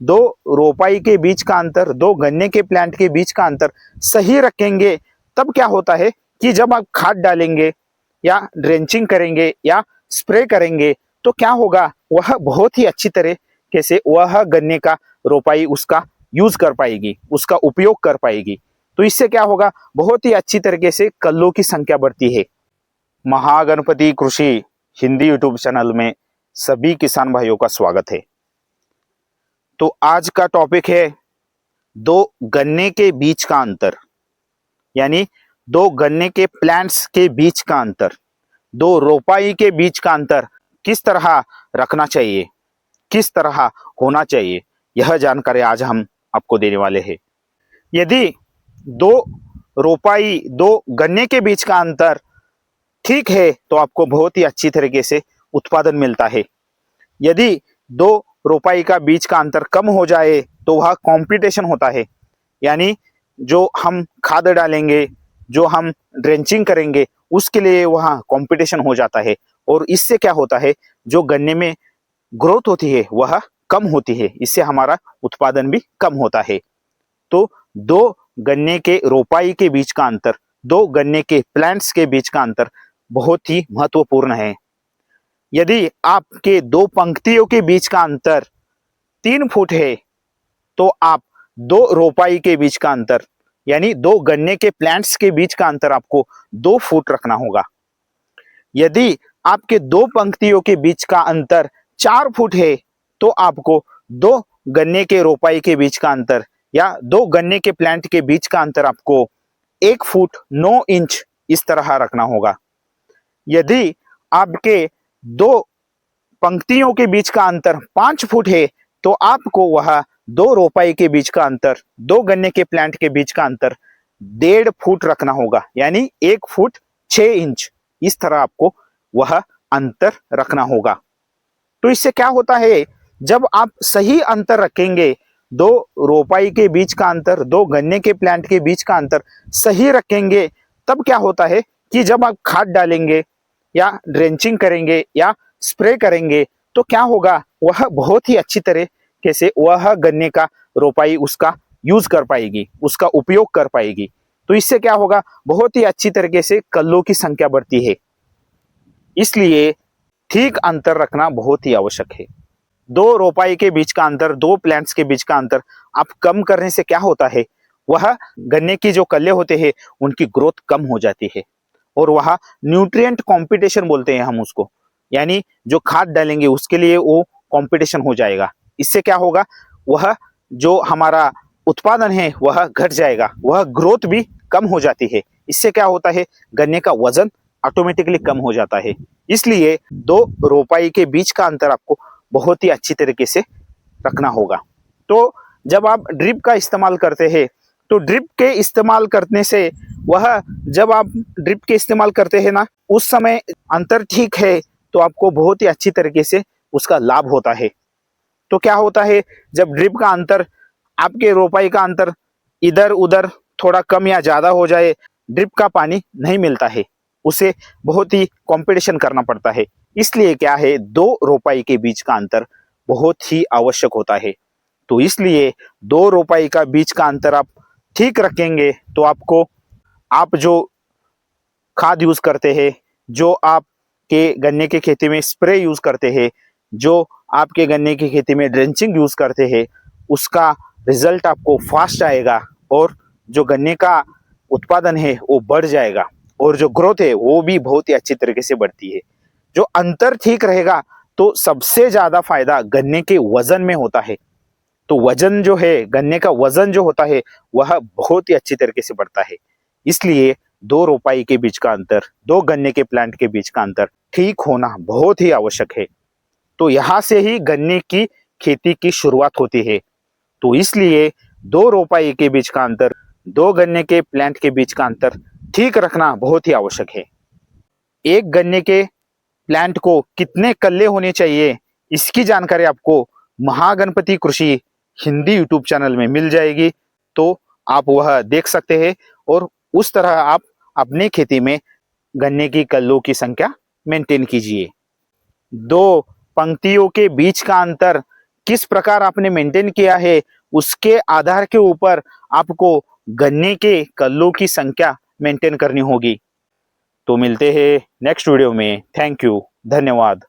दो रोपाई के बीच का अंतर, दो गन्ने के प्लांट के बीच का अंतर सही रखेंगे, तब क्या होता है कि जब आप खाद डालेंगे या ड्रेंचिंग करेंगे या स्प्रे करेंगे तो क्या होगा, वह बहुत ही अच्छी तरीके से वह गन्ने का रोपाई उसका यूज कर पाएगी, उसका उपयोग कर पाएगी। तो इससे क्या होगा, बहुत ही अच्छी तरीके से कल्लों की संख्या बढ़ती है। महागणपति कृषि हिंदी यूट्यूब चैनल में सभी किसान भाइयों का स्वागत है। तो आज का टॉपिक है दो गन्ने के बीच का अंतर, यानी दो गन्ने के प्लांट्स के बीच का अंतर, दो रोपाई के बीच का अंतर किस तरह रखना चाहिए, किस तरह होना चाहिए, यह जानकारी आज हम आपको देने वाले हैं। यदि दो रोपाई, दो गन्ने के बीच का अंतर ठीक है तो आपको बहुत ही अच्छी तरीके से उत्पादन मिलता है। यदि दो रोपाई का बीच का अंतर कम हो जाए तो वह कंपटीशन होता है, यानी जो हम खाद डालेंगे, जो हम ड्रेंचिंग करेंगे उसके लिए वहाँ कंपटीशन हो जाता है और इससे क्या होता है, जो गन्ने में ग्रोथ होती है वह कम होती है, इससे हमारा उत्पादन भी कम होता है। तो दो गन्ने के रोपाई के बीच का अंतर, दो गन्ने के प्लांट्स के बीच का अंतर बहुत ही महत्वपूर्ण है। यदि आपके दो पंक्तियों के बीच का अंतर 3 फुट है तो आप दो रोपाई के बीच का अंतर, यानी दो गन्ने के प्लांट्स के बीच का अंतर आपको 2 फुट रखना होगा। यदि आपके दो पंक्तियों के बीच का अंतर 4 फुट है तो आपको दो गन्ने के रोपाई के बीच का अंतर या दो गन्ने के प्लांट के बीच का अंतर आपको 1 फुट 9 इंच इस तरह रखना होगा। यदि आपके दो पंक्तियों के बीच का अंतर 5 फुट है तो आपको वह दो रोपाई के बीच का अंतर, दो गन्ने के प्लांट के बीच का अंतर 1.5 फुट रखना होगा, यानी 1 फुट 6 इंच इस तरह आपको वह अंतर रखना होगा। तो इससे क्या होता है, जब आप सही अंतर रखेंगे, दो रोपाई के बीच का अंतर, दो गन्ने के प्लांट के बीच का अंतर सही रखेंगे, तब क्या होता है कि जब आप खाद डालेंगे या ड्रेंचिंग करेंगे या स्प्रे करेंगे तो क्या होगा, वह बहुत ही अच्छी तरीके से वह गन्ने का रोपाई उसका यूज कर पाएगी, उसका उपयोग कर पाएगी। तो इससे क्या होगा, बहुत ही अच्छी तरीके से कल्लों की संख्या बढ़ती है। इसलिए ठीक अंतर रखना बहुत ही आवश्यक है। दो रोपाई के बीच का अंतर, दो प्लांट्स के बीच का अंतर आप कम करने से क्या होता है, वह गन्ने की जो कल्ले होते हैं उनकी ग्रोथ कम हो जाती है और वह न्यूट्रिएंट कंपटीशन बोलते हैं हम उसको, यानी जो खाद डालेंगे उसके लिए वो कंपटीशन हो जाएगा। इससे क्या होगा, वह जो हमारा उत्पादन है वह घट जाएगा, वह ग्रोथ भी कम हो जाती है। इससे क्या होता है, गन्ने का वजन ऑटोमेटिकली कम हो जाता है। इसलिए दो रोपाई के बीच का अंतर आपको बहुत ही अच्छी तरीके से रखना होगा। तो जब आप ड्रिप का इस्तेमाल करते हैं तो ड्रिप के इस्तेमाल करने से वह, जब आप ड्रिप के इस्तेमाल करते हैं ना, उस समय अंतर ठीक है तो आपको बहुत ही अच्छी तरीके से उसका लाभ होता है। तो क्या होता है, जब ड्रिप का अंतर, आपके रोपाई का अंतर इधर उधर थोड़ा कम या ज्यादा हो जाए, ड्रिप का पानी नहीं मिलता है, उसे बहुत ही कंपटीशन करना पड़ता है। इसलिए क्या है, दो रोपाई के बीच का अंतर बहुत ही आवश्यक होता है। तो इसलिए दो रोपाई का बीच का अंतर आप ठीक रखेंगे तो आपको, आप जो खाद यूज करते हैं, जो आपके गन्ने की खेती में स्प्रे यूज करते हैं, जो आपके गन्ने की खेती में ड्रेंचिंग यूज करते हैं, उसका रिजल्ट आपको फास्ट आएगा और जो गन्ने का उत्पादन है वो बढ़ जाएगा और जो ग्रोथ है वो भी बहुत ही अच्छी तरीके से बढ़ती है। जो अंतर ठीक रहेगा तो सबसे ज्यादा फायदा गन्ने के वजन में होता है। तो वजन जो है, गन्ने का वजन जो होता है वह बहुत ही अच्छी तरीके से बढ़ता है। इसलिए दो रोपाई के बीच का अंतर, दो गन्ने के प्लांट के बीच का अंतर ठीक होना बहुत ही आवश्यक है। तो यहाँ से ही गन्ने की खेती की शुरुआत होती है। तो इसलिए दो रोपाई के बीच का अंतर, दो गन्ने के प्लांट के बीच का अंतर ठीक रखना बहुत ही आवश्यक है। एक गन्ने के प्लांट को कितने कल्ले होने चाहिए, इसकी जानकारी आपको महागणपति कृषि हिंदी यूट्यूब चैनल में मिल जाएगी। तो आप वह देख सकते हैं और उस तरह आप अपने खेती में गन्ने की कल्लों की संख्या मेंटेन कीजिए। दो पंक्तियों के बीच का अंतर किस प्रकार आपने मेंटेन किया है उसके आधार के ऊपर आपको गन्ने के कल्लों की संख्या मेंटेन करनी होगी। तो मिलते हैं नेक्स्ट वीडियो में। थैंक यू, धन्यवाद।